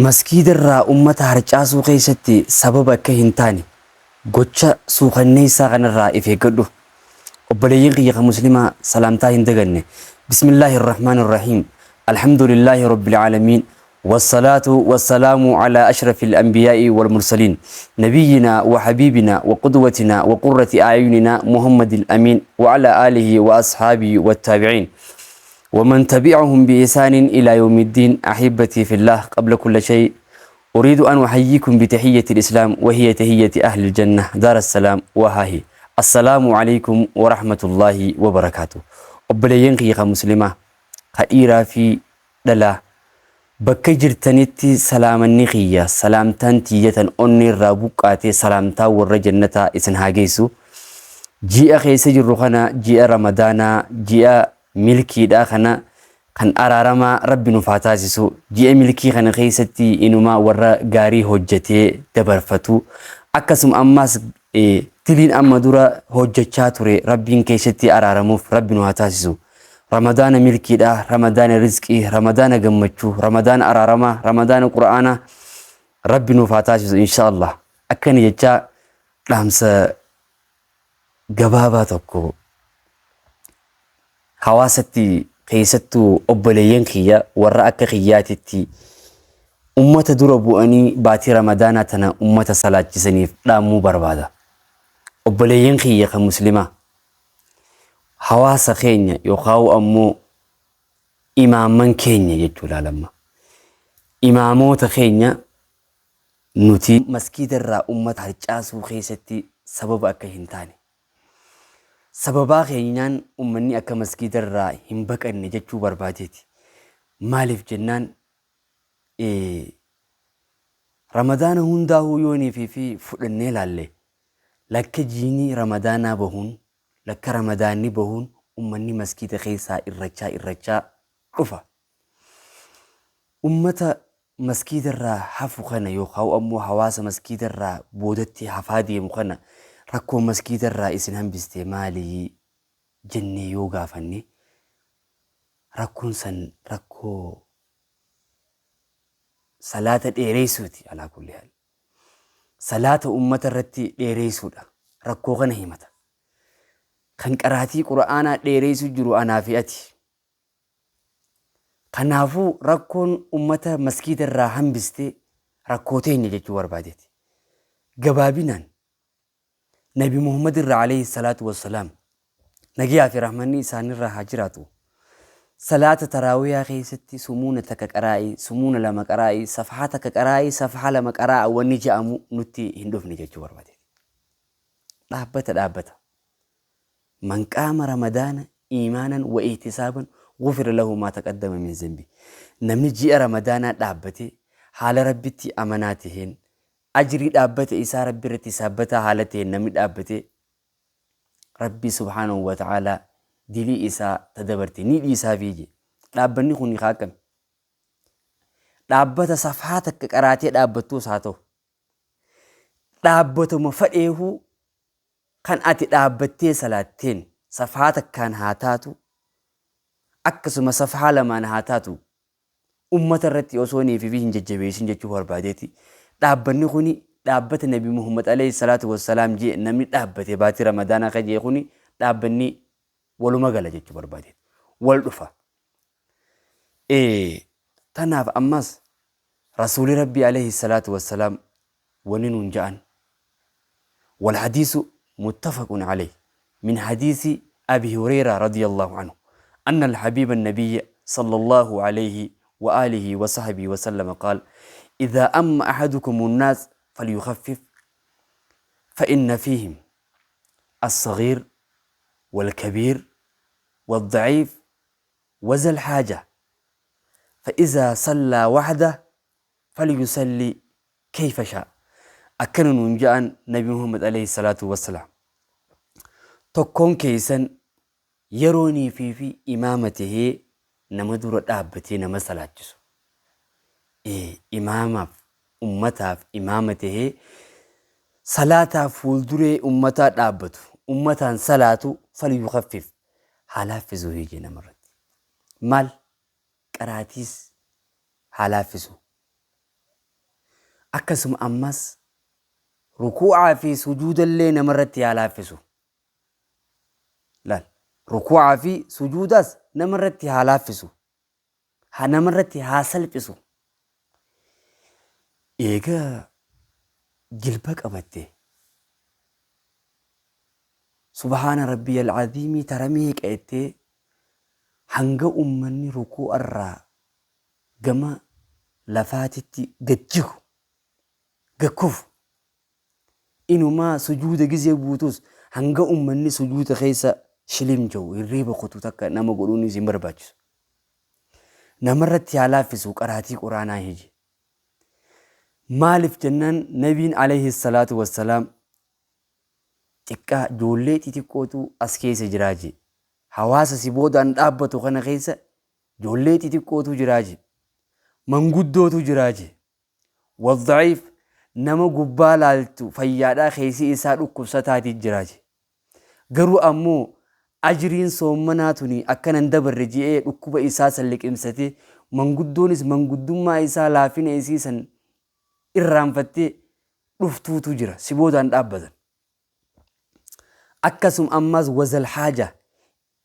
مسكيد الرا أمة هرجاسو قيستي سبب كهنتاني قوتشا سوخني ساغن الرا إفيقدو وبليين قيقة مسلمة سلامتا هندقني بسم الله الرحمن الرحيم الحمد لله رب العالمين والصلاة والسلام على أشرف الأنبياء والمرسلين نبينا وحبيبنا وقدوتنا وقرة أعيننا محمد الأمين وعلى آله وأصحابه والتابعين ومن تبعهم بإحسان إلى يوم الدين. أحبتي في الله، قبل كل شيء أريد أن أحييكم بتحية الإسلام وهي تحية أهل الجنة دار السلام وهاهي. السلام عليكم ورحمة الله وبركاته. أبليين قيقة مسلمة خيرا في دلا بكجر تنتي سلام النخية سلامتان تية أني الرابقات سلامتا والرجنة إسنها جيسو جيء خيس جرخنا جيء رمضانا جيء ملكي داخنا كان أرارما ربي نفاتاسسو جيء ملكي خنا خيستي إنما ورا غاري هجتي دبرفتو أكسم أماس تلين أما دورا هجتشاتوري ربي كيستي أرارموف ربي نفاتاسسو رمضان ملكي دا رمضان رزقي رمضان جمتشو رمضان أرارما رمضان قرآن ربي نفاتاسسو إن شاء الله أكن يجا لامس جباباتكو حواستي قيستو أبليين خيا ورأك خياتي أمة دربو أني باتي رمضان تنا أمة صلاة جسنيف لا مو بربادا أبليين خيا كمسلمة حواس خينيا يخاو أمو إماما كينيا يجولا لما إماموت خينيا نوتي مسكيد الرا أمة هرجاسو خيستي سبب أكهنتاني سببا خينيان أمني أكا مسكيد الرا همبك أن نجتشو برباديتي مالف جنان رمضان هنداهو يوني في فلني لالي لك جيني رمضان بهون لك رمضاني بهون أمني مسكيد خيسا الرجاء رفا أمتا مسكيد الرا حفو خنا يوخاو أمو حواس مسكيد الرا بودتي حفادي مخنا ركو مسكيد الرئيس هم باستعمالي جني يوغا فني ركون سن ركو صلاة ديريسوتي على كل حال صلاة أمة الرتي ديريسودا ركو غنهيمتا خن قراتي قرآن ديريسو جرو أنا فياتي خنافو ركون أمة مسكيد الراهم بستي ركوتين يجي وربادتي جبابينان نبي محمد عليه الصلاة والسلام نجيا في رحمني سان الرهاجراتو صلاة تراويح خيستي سمونة كقرائي سمونة لما قرائي صفحاتك قرائي صفحة لما قرائي ونجي أمو نتي هندوف نجي جوار بدي دابتا من قام رمضان إيمانا واحتسابا غفر له ما تقدم من ذنبه نمجي رمضان دابتي حال ربتي أماناتهن أجري دابته إسا ربي رتي سابته حالته نمي دابته ربي سبحانه وتعالى دلي إسا تدبرتي نيد إسا فيجي دابني خوني خاكم دابته صفحاتك قراتي دابتو ساتو دابته مفئه كان أتي دابتي سلاتين صفحاتك كان هاتاتو أكسما صفحة لما هاتاتو أمة الرتي أصوني في فيهن ججبيسين ججوهر بعديتي دابني خوني دابت النبي محمد عليه الصلاة والسلام جي نمي دابت باتي رمضان خجي خوني دابني ولو مغالا جيجو برباديت والدفا تناف أماس رسول ربي عليه الصلاة والسلام ونين جاءن والحديث متفق عليه من حديث أبي هريرة رضي الله عنه أن الحبيب النبي صلى الله عليه وآله وصحبه وسلم قال إذا أما أحدكم الناس فليخفف فإن فيهم الصغير والكبير والضعيف وذا الحاجة فإذا صلى وحده فليصلي كيف شاء. أكن نجان نبي محمد عليه الصلاة والسلام تكون كيسا يروني في إمامته نمدور دابتي نمسلا جسو إمامة أمتها في إمامته صلاة فولدري أمتا دابتو أمتا صلاة فليخفف حلافزو هيجينا مرد مال قراتيس حلافزو akkasuma ammas rukuu'aa fi sujuudallee namarratti haa laaffisu. Laal rukuu'aa fi sujuudas namarratti haa laaffisu. Namarratti haa salphisu. Eegaa jilba qabatte subhaana rabbiyal aziimii taramee qe'ettee hanga ummanni rukuu'arraa gama lafaatitti gajjigu gakkufu inumaa sujuuda gizee buutus hanga ummanni sujuuda keessa shilim jiru hirriba kutu takka nama godhuunis hin barbaachisu. Namarratti haa laaffisu qaraatii quraanaa hiji. Maaliif jennaan nabiin alayhi salaatu wassalaam xiqqaa ijoollee xixiqqootu as keessa jiraaje. Hawaasa si boodaan dhaabbatu kana keessa ijoollee xixiqqootu jiraaje. Manguddootu jiraaje. Waddaciif nama gubbaa laaltu fayyaadhaa keessi isaa dhukkubsataati jiraaje. Garuu ammoo ajiriin soommanaa tuni akkanan dabarre ji'ee dhukkuba isaa san liqimsatee manguddoonis manguddummaa isaa laafina isii san irraanfattee dhuftuutu jira si boodaan dhaabbatan. Akkasuma ammas wazal haajaa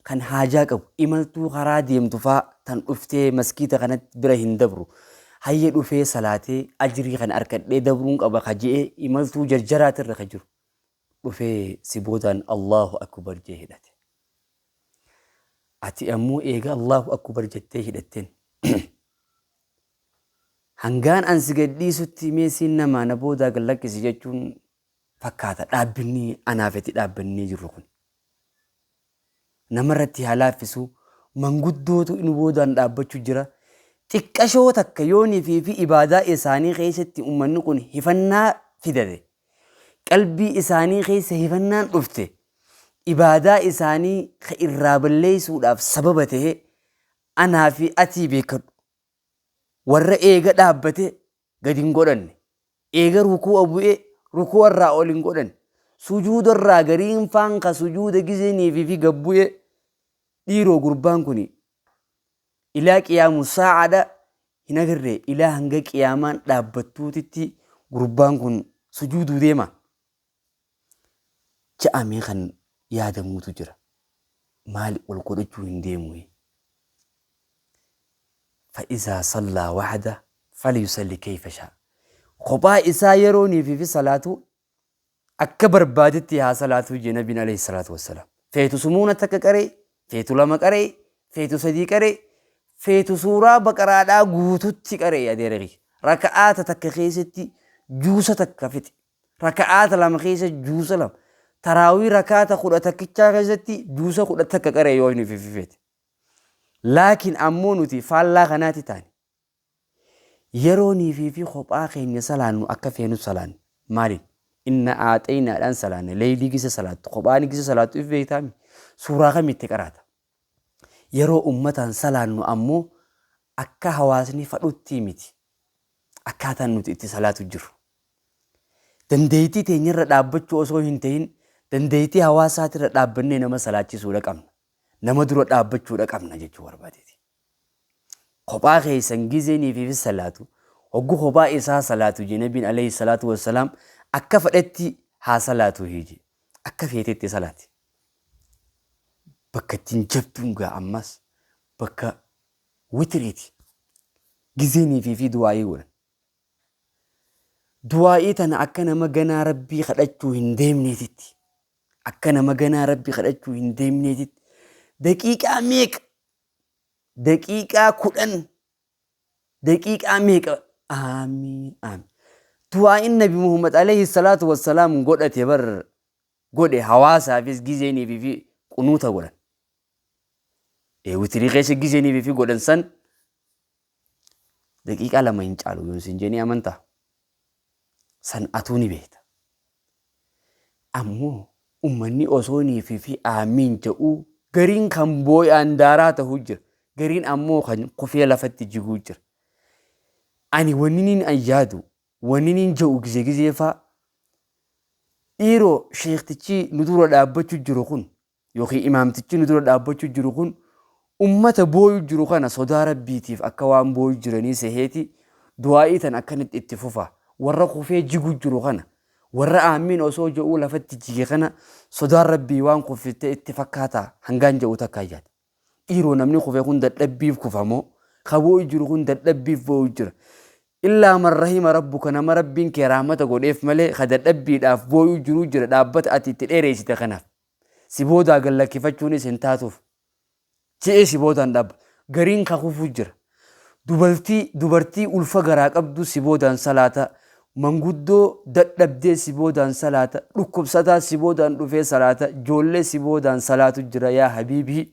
kan haajaa qabu imaltuu karaa deemtu faa tan dhuftee maskiita kanatti bira hin dabru hayya dhufee salaatee ajirii kan arkadhee dabruun qaba ka je'ee imaltuu jarjaraatirra ka jiru dhufee si boodaan Allahu akbar jee hidhate. Ati ammoo eega Allahu akbar jettee hidhatteen hangaan ansi gadhiisutti meesiin namaa na boodaa gallakkisi jechuun fakkaata dhaabbinni anaafeti dhaabbannee jirru kun. Namarratti haa laaffisu manguddootu inu boodaan dhaabbachuu jira. Xiqqashoo takka yoonii fi ibaadaa isaanii keessatti ummanni kun hifannaa fidate. Qalbii isaanii keessa hifannaan dhufte. Ibaadaa isaanii ka irraa balleessuudhaaf sababa ta'e anaa fi atii beekadhu. Warra eega dhaabbate gadi hin godhanne. Eega rukuu'a bu'e rukuu'arraa ol hin godhanne. Sujuudarraa gariin faan ka sujuuda gizeenii fi gabbu'e dhiiroo gurbaan kuni ilaa qiyaamu saa'aadha hin agarree ilaa hanga qiyaamaan dhaabbattuutitti gurbaan kun sujuuduu deema. Ja'amee kan yaadamuutu jira. Maali ol godhachuu hin deemu. فإذا صلى وحده فليصلي كيف شاء. خبا إسا يروني في صلاته أكبر بادتي ها صلاته جنبنا عليه الصلاة والسلام. فيتو سمونة تككري فيتو لما كري فيتو صديق كري فيتو سورة بقرة لا قوتو تكري يا ديرغي. ركعات تكخيستي جوسة تكفتي. ركعات لما خيست جوسة لم. تراوي ركعات خودة تكتشا خيستي جوسة خودة تككري يويني في فيتي. لكن أمونتي فالله غناتي تاني يروني في خبا خيم يسالان أكفينو سالان مالين إن آتينا الآن سالان ليلي جيس صلاة خباني جيس صلاة في بيتامي سورة غمي تكراتا يرو أمتان سالان أمو أكا هواسني فلوتي ميتي أكاتا نوتي إتي صلاة جرو دنديتي تينير ردابتشو أسو هنتين دنديتي هواساتي ردابني نما صلاة سورة كامنا nama dura dhaabbachuudha qabna jechuu barbaadeeti. Kophaa keessan gizeenii fi salaatu hoggu kophaa isaa salaatu nabiin alayhi salaatu wassalaam akka fedhetti haa salaatu hiji akka feetetti salaati. Bakka ittiin jabduun gaa ammas bakka witiriiti. Gizeenii fi du'aayii godhan. Du'aayii tana akka nama ganaa rabbii kadhachuu hin deemneetitti. Akka nama ganaa rabbii kadhachuu hin deemneetitti. دقيقة ميك دقيقة كودن دقيقة ميك آمين آمين دعاء النبي محمد عليه الصلاة والسلام قد تبر قد حواسا في جيزيني في قنوتا قدن وطريقة جيزيني في قدن سن دقيقة لما ينجعلوا ينسنجيني أمانتا سن أتوني بيت أمو أمني أصوني في آمين جاءو gariin kan boo'aan daaraa ta'uu jira. Gariin ammoo kan kufee lafatti jiguu jira. Ani wanniin ayyaadu, wanniin ja'u gizee faa dhiiroo sheektichi nu dura dhaabbachuu jiru kun yookiin imaamtichi nu dura dhaabbachuu jiru kun ummata boo'uu jiru kana sodaa rabbiitiif akka waan boo'uu jiranii seheeti du'aa'ii tan akkanitti itti fufa. warra kufee jigu jiru kana warra aamin osoo jedhuu lafatti jige kana sodaan rabbii waan kufitte itti fakkaata hangaan jedhu takka ayyaad dhiiroo namni kufee kun dadhabbiif kufamoo kaboo jiru kun dadhabbiif boo'u jira illaa man rahima rabbuka nama rabbiin kee rahmata godheef malee ka dadhabbiidhaaf boo'u jiru jira dhaabbata ati itti dheereessite kanaaf si boodaa gallakkifachuunis hin taatuuf je'ee si boodaan dhaabba gariin ka kufuu jira dubartii ulfa garaa qabdu si boodaan salaata manguddoo dadhabdee si boodaan salaata dhukkubsataa si boodaan dhufee salaata ijoollee si boodaan salaatu jira yaa habiibii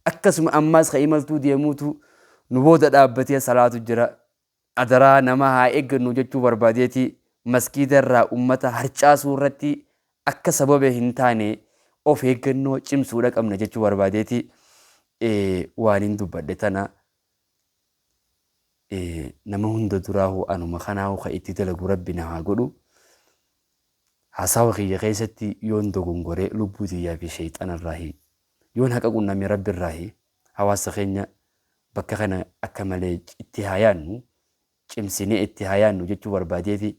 akkasuma ammaas ka imaltuu deemuutu nu booda dhaabbatee salaatu jira adaraa nama haa eeggannu jechuu barbaadeeti maskiida irraa ummata harcaasuu irratti akka sababa hin taane of eeggannoo cimsuudha qabna jechuu barbaadeeti waan hin dubbadhe tana nama hunda duraahu anuma kanaahu ka itti dalagu rabbi na haa godhu haasawa kiyya keessatti yoon dogongoree lubbuu tiyyaa fi sheexanarraahi yoon haqa qunname rabbirraahi hawaasa keenya bakka kana akka malee itti haayaannu cimsinee itti haayaannu jechuu barbaadeeti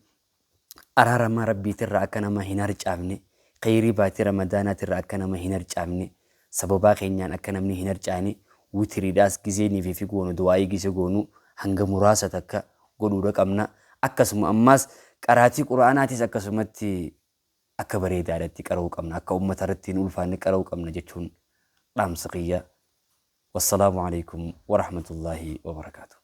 araarama rabbiitirraa akka nama hin harcaafne khayrii baatii ramadaanaatirraa akka nama hin harcaafne sababaa keenyaan akka namni hin harcaane witiriidhaas gizeenii fi goonu du'aayii gise goonu hanga muraasa takka godhuudha qabna akkasuma ammaas qaraatii quraanaatis akkasumatti akka bareedaadhaatti qara'uu qabna akka ummata irratti hin ulfaanne qara'uu qabna jechuun dhaamsa kiyya wassalaamu alaikum warahmatullaahi wabarakaatuh